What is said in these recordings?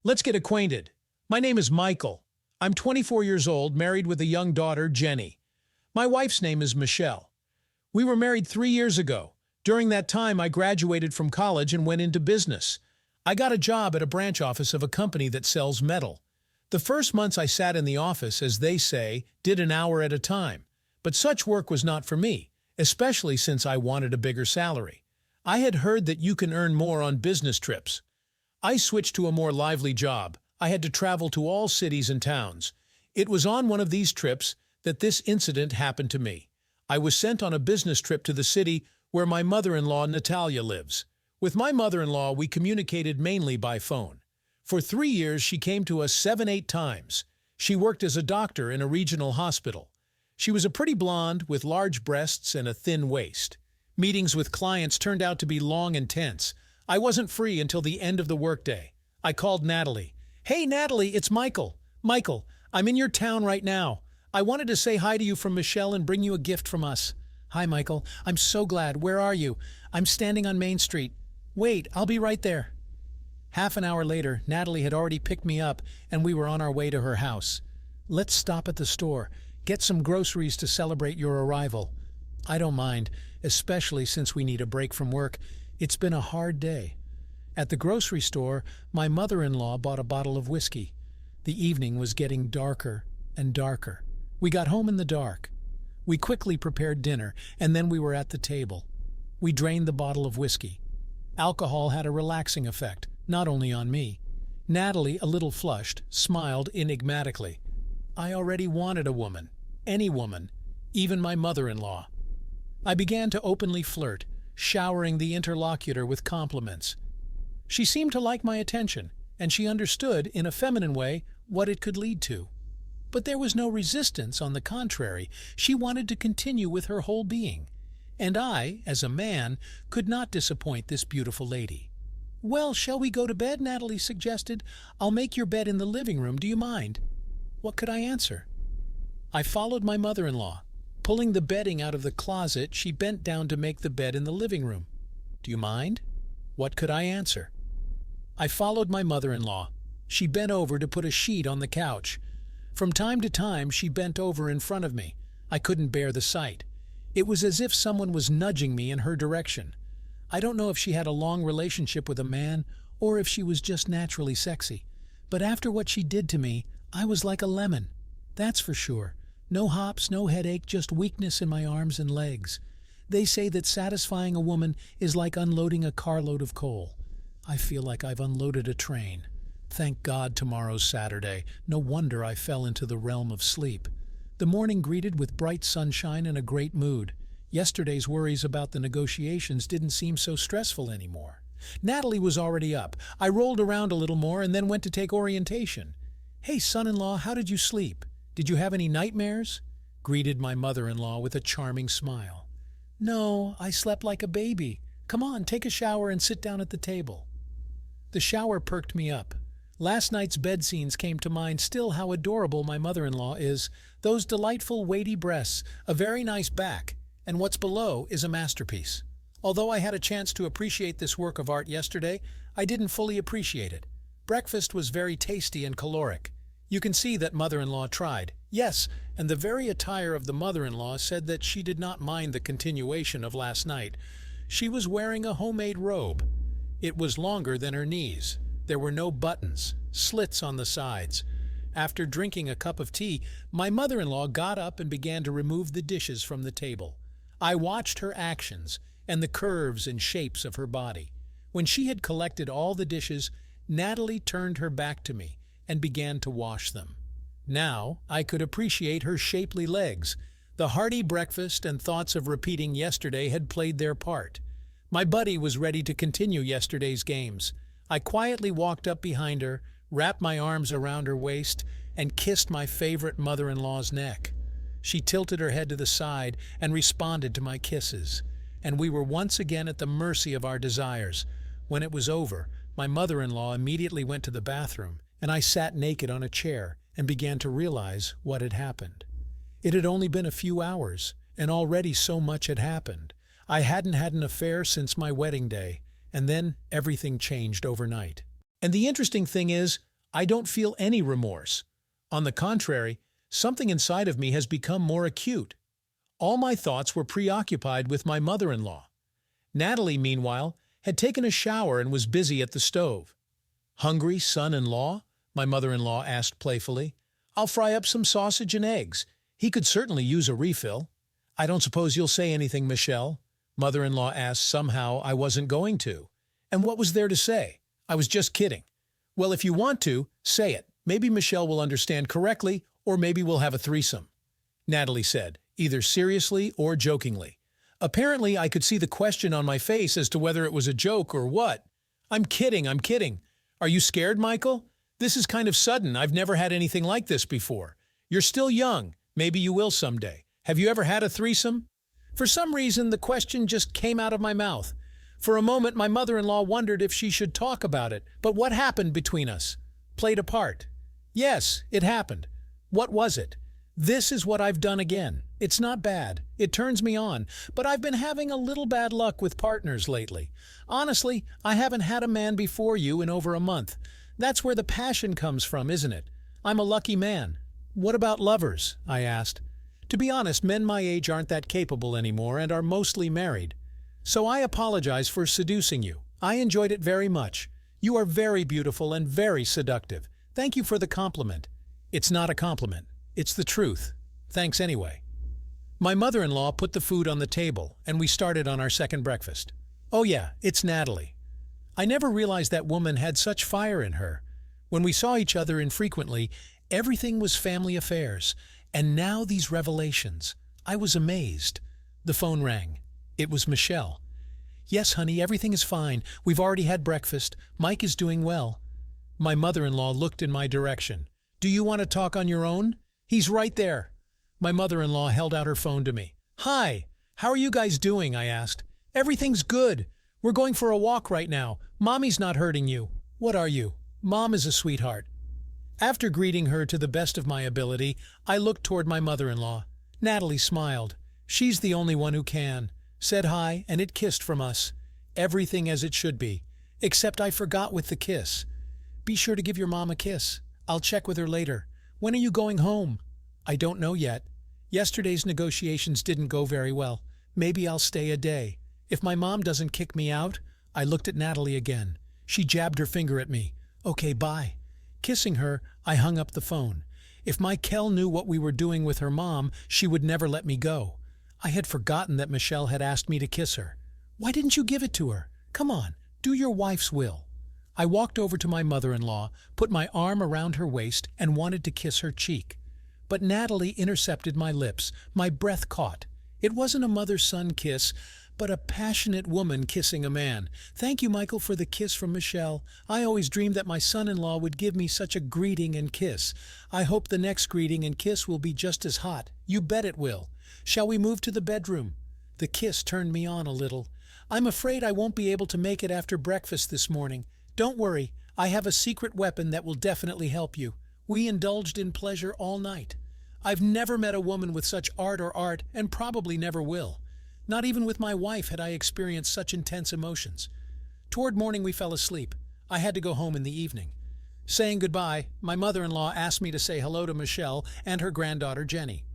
Let's get acquainted. My name is Michael. I'm 24 years old, married with a young daughter, Jenny. My wife's name is Michelle. We were married 3 years ago. During that time, I graduated from college and went into business. I got a job at a branch office of a company that sells metal. The first months I sat in the office, as they say, did an hour at a time. But such work was not for me, especially since I wanted a bigger salary. I had heard that you can earn more on business trips. I switched to a more lively job. I had to travel to all cities and towns. It was on one of these trips that this incident happened to me. I was sent on a business trip to the city where my mother-in-law Natalya lives. With my mother-in-law, we communicated mainly by phone. For 3 years, she came to us 7-8 times. She worked as a doctor in a regional hospital. She was a pretty blonde with large breasts and a thin waist. Meetings with clients turned out to be long and tense. I wasn't free until the end of the workday. I called Natalie. "Hey, Natalie, it's Michael. Michael, I'm in your town right now. I wanted to say hi to you from Michelle and bring you a gift from us." "Hi, Michael. I'm so glad. Where are you?" "I'm standing on Main Street." "Wait, I'll be right there." Half an hour later, Natalie had already picked me up and we were on our way to her house. "Let's stop at the store. Get some groceries to celebrate your arrival." "I don't mind, especially since we need a break from work. It's been a hard day." At the grocery store, my mother-in-law bought a bottle of whiskey. The evening was getting darker and darker. We got home in the dark. We quickly prepared dinner, and then we were at the table. We drained the bottle of whiskey. Alcohol had a relaxing effect, not only on me. Natalie, a little flushed, smiled enigmatically. I already wanted a woman. Any woman. Even my mother-in-law. I began to openly flirt, showering the interlocutor with compliments. She seemed to like my attention, and she understood, in a feminine way, what it could lead to. But there was no resistance, on the contrary. She wanted to continue with her whole being. And I, as a man, could not disappoint this beautiful lady. "Well, shall we go to bed?" Natalie suggested. "I'll make your bed in the living room. Do you mind?" What could I answer? I followed my mother-in-law. Pulling the bedding out of the closet, she bent down to make the bed in the living room. "Do you mind?" What could I answer? I followed my mother-in-law. She bent over to put a sheet on the couch. From time to time, she bent over in front of me. I couldn't bear the sight. It was as if someone was nudging me in her direction. I don't know if she had a long relationship with a man or if she was just naturally sexy. But after what she did to me, I was like a lemon. That's for sure. No hops, no headache, just weakness in my arms and legs. They say that satisfying a woman is like unloading a carload of coal. I feel like I've unloaded a train. Thank God tomorrow's Saturday. No wonder I fell into the realm of sleep. The morning greeted with bright sunshine and a great mood. Yesterday's worries about the negotiations didn't seem so stressful anymore. Natalie was already up. I rolled around a little more and then went to take orientation. "Hey, son-in-law, how did you sleep? Did you have any nightmares?" greeted my mother-in-law with a charming smile. "No, I slept like a baby. Come on, take a shower and sit down at the table." The shower perked me up. Last night's bed scenes came to mind. Still, how adorable my mother-in-law is. Those delightful, weighty breasts, a very nice back, and what's below is a masterpiece. Although I had a chance to appreciate this work of art yesterday, I didn't fully appreciate it. Breakfast was very tasty and caloric. You can see that mother-in-law tried. Yes, and the very attire of the mother-in-law said that she did not mind the continuation of last night. She was wearing a homemade robe. It was longer than her knees. There were no buttons, slits on the sides. After drinking a cup of tea, my mother-in-law got up and began to remove the dishes from the table. I watched her actions and the curves and shapes of her body. When she had collected all the dishes, Natalie turned her back to me and began to wash them. Now I could appreciate her shapely legs. The hearty breakfast and thoughts of repeating yesterday had played their part. My buddy was ready to continue yesterday's games. I quietly walked up behind her, wrapped my arms around her waist, and kissed my favorite mother-in-law's neck. She tilted her head to the side and responded to my kisses, and we were once again at the mercy of our desires. When it was over, my mother-in-law immediately went to the bathroom, and I sat naked on a chair and began to realize what had happened. It had only been a few hours, and already so much had happened. I hadn't had an affair since my wedding day, and then everything changed overnight. And the interesting thing is, I don't feel any remorse. On the contrary, something inside of me has become more acute. All my thoughts were preoccupied with my mother-in-law. Natalie, meanwhile, had taken a shower and was busy at the stove. "Hungry, son-in-law?" my mother-in-law asked playfully. "I'll fry up some sausage and eggs. He could certainly use a refill." "I don't suppose you'll say anything, Michelle?" mother-in-law asked. Somehow I wasn't going to. And what was there to say? I was just kidding. "Well, if you want to, say it. Maybe Michelle will understand correctly, or maybe we'll have a threesome," Natalie said, either seriously or jokingly. Apparently, I could see the question on my face as to whether it was a joke or what. I'm kidding. Are you scared, Michael? This is kind of sudden. I've never had anything like this before. You're still young. Maybe you will someday. Have you ever had a threesome?" For some reason, the question just came out of my mouth. For a moment, my mother-in-law wondered if she should talk about it. But what happened between us? Played a part. Yes, it happened. What was it? This is what I've done again. It's not bad. It turns me on. But I've been having a little bad luck with partners lately. Honestly, I haven't had a man before you in over a month. That's where the passion comes from, isn't it? I'm a lucky man. "What about lovers?" I asked. To be honest, men my age aren't that capable anymore and are mostly married. "So I apologize for seducing you. I enjoyed it very much. You are very beautiful and very seductive. Thank you for the compliment." "It's not a compliment. It's the truth. Thanks anyway." My mother-in-law put the food on the table, and we started on our second breakfast. "Oh yeah, it's Natalie. I never realized that woman had such fire in her. When we saw each other infrequently, everything was family affairs. And now these revelations. I was amazed. The phone rang. It was Michelle. "Yes, honey, everything is fine. We've already had breakfast. Mike is doing well." My mother-in-law looked in my direction. "Do you want to talk on your own?" "He's right there." My mother-in-law held out her phone to me. "Hi, how are you guys doing?" I asked. "Everything's good. We're going for a walk right now. Mommy's not hurting you." "What are you?" "Mom is a sweetheart." After greeting her to the best of my ability, I looked toward my mother-in-law. Natalie smiled. "She's the only one who can," said hi, and it kissed from us. Everything as it should be. Except I forgot with the kiss. "Be sure to give your mom a kiss. I'll check with her later. When are you going home?" "I don't know yet. Yesterday's negotiations didn't go very well. Maybe I'll stay a day. If my mom doesn't kick me out." I looked at Natalie again. She jabbed her finger at me. "Okay, bye." Kissing her, I hung up the phone. If my Kel knew what we were doing with her mom, she would never let me go. I had forgotten that Michelle had asked me to kiss her. "Why didn't you give it to her? Come on, do your wife's will." I walked over to my mother-in-law, put my arm around her waist, and wanted to kiss her cheek. But Natalie intercepted my lips. My breath caught. It wasn't a mother-son kiss, but a passionate woman kissing a man. "Thank you, Michael, for the kiss from Michelle. I always dreamed that my son-in-law would give me such a greeting and kiss. I hope the next greeting and kiss will be just as hot. You bet it will. Shall we move to the bedroom?" The kiss turned me on a little. "I'm afraid I won't be able to make it after breakfast this morning. Don't worry, I have a secret weapon that will definitely help you. We indulged in pleasure all night. I've never met a woman with such art, and probably never will. Not even with my wife had I experienced such intense emotions. Toward morning we fell asleep. I had to go home in the evening. Saying goodbye, my mother-in-law asked me to say hello to Michelle and her granddaughter Jenny.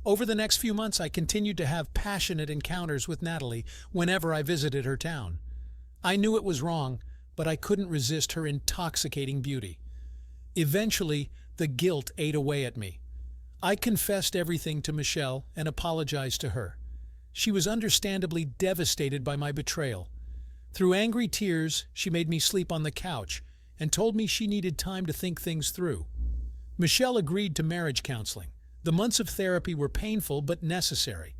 Over the next few months I continued to have passionate encounters with Natalie whenever I visited her town. I knew it was wrong, but I couldn't resist her intoxicating beauty. Eventually, the guilt ate away at me. I confessed everything to Michelle and apologized to her. She was understandably devastated by my betrayal. Through angry tears, she made me sleep on the couch and told me she needed time to think things through. Michelle agreed to marriage counseling. The months of therapy were painful but necessary.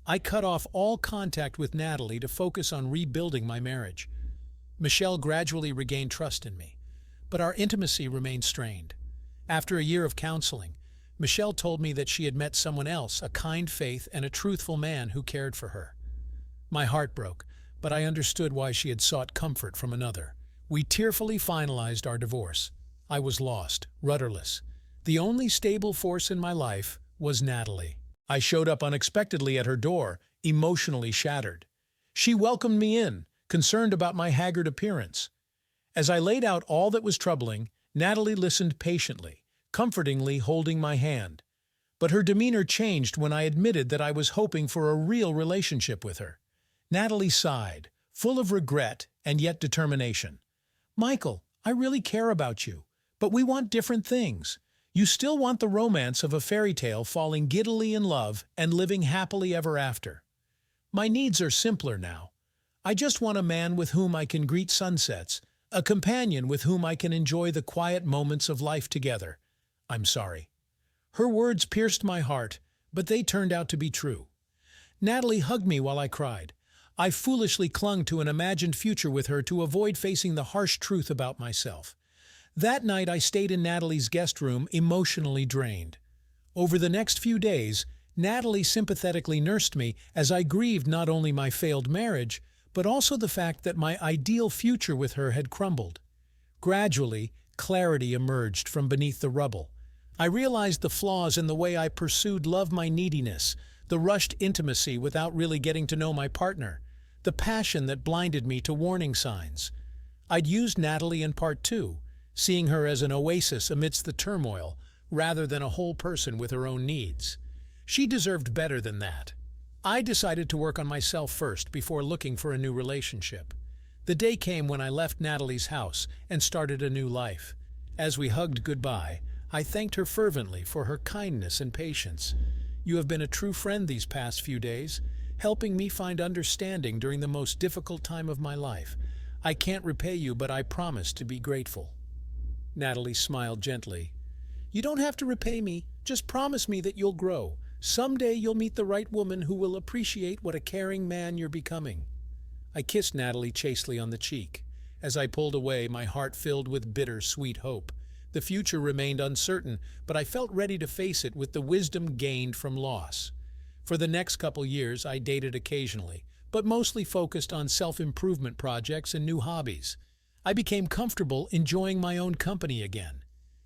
I cut off all contact with Natalie to focus on rebuilding my marriage. Michelle gradually regained trust in me, but our intimacy remained strained. After a year of counseling, Michelle told me that she had met someone else, a kind faith and a truthful man who cared for her. My heart broke, but I understood why she had sought comfort from another. We tearfully finalized our divorce. I was lost, rudderless. The only stable force in my life was Natalie. I showed up unexpectedly at her door, emotionally shattered. She welcomed me in, concerned about my haggard appearance. As I laid out all that was troubling Natalie listened patiently, comfortingly holding my hand. But her demeanor changed when I admitted that I was hoping for a real relationship with her. Natalie sighed, full of regret and yet determination. Michael, I really care about you, but we want different things. You still want the romance of a fairy tale falling giddily in love and living happily ever after. My needs are simpler now. I just want a man with whom I can greet sunsets, a companion with whom I can enjoy the quiet moments of life together. I'm sorry. Her words pierced my heart, but they turned out to be true. Natalie hugged me while I cried. I foolishly clung to an imagined future with her to avoid facing the harsh truth about myself. That night I stayed in Natalie's guest room, emotionally drained. Over the next few days, Natalie sympathetically nursed me as I grieved not only my failed marriage, but also the fact that my ideal future with her had crumbled. Gradually, clarity emerged from beneath the rubble. I realized the flaws in the way I pursued love, my neediness, the rushed intimacy without really getting to know my partner, the passion that blinded me to warning signs. I'd used Natalie in part two, seeing her as an oasis amidst the turmoil, rather than a whole person with her own needs. She deserved better than that. I decided to work on myself first before looking for a new relationship. The day came when I left Natalie's house and started a new life. As we hugged goodbye, I thanked her fervently for her kindness and patience. You have been a true friend these past few days, helping me find understanding during the most difficult time of my life. I can't repay you, but I promise to be grateful. Natalie smiled gently. You don't have to repay me. Just promise me that you'll grow. Someday you'll meet the right woman who will appreciate what a caring man you're becoming. I kissed Natalie chastely on the cheek. As I pulled away, my heart filled with bitter, sweet hope. The future remained uncertain, but I felt ready to face it with the wisdom gained from loss. For the next couple years, I dated occasionally, but mostly focused on self-improvement projects and new hobbies. I became comfortable enjoying my own company again.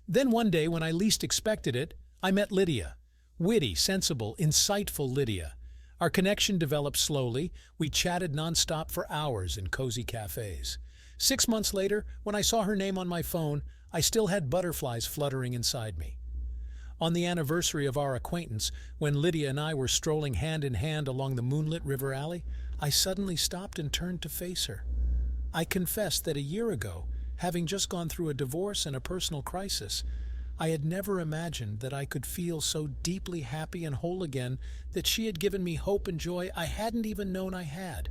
Then one day, when I least expected it, I met Lydia. Witty, sensible, insightful Lydia. Our connection developed slowly. We chatted nonstop for hours in cozy cafes. 6 months later, when I saw her name on my phone, I still had butterflies fluttering inside me. On the anniversary of our acquaintance, when Lydia and I were strolling hand in hand along the moonlit river alley, I suddenly stopped and turned to face her. I confessed that a year ago, having just gone through a divorce and a personal crisis, I had never imagined that I could feel so deeply happy and whole again, that she had given me hope and joy I hadn't even known I had.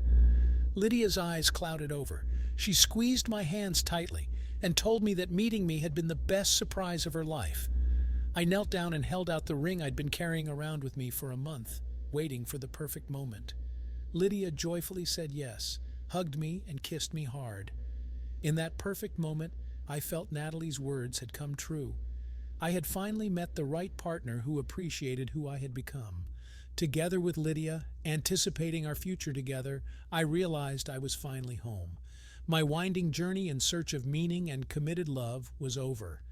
Lydia's eyes clouded over. She squeezed my hands tightly and told me that meeting me had been the best surprise of her life. I knelt down and held out the ring I'd been carrying around with me for a month, waiting for the perfect moment. Lydia joyfully said yes, hugged me, and kissed me hard. In that perfect moment, I felt Natalie's words had come true. I had finally met the right partner who appreciated who I had become. Together with Lydia, anticipating our future together, I realized I was finally home. My winding journey in search of meaning and committed love was over.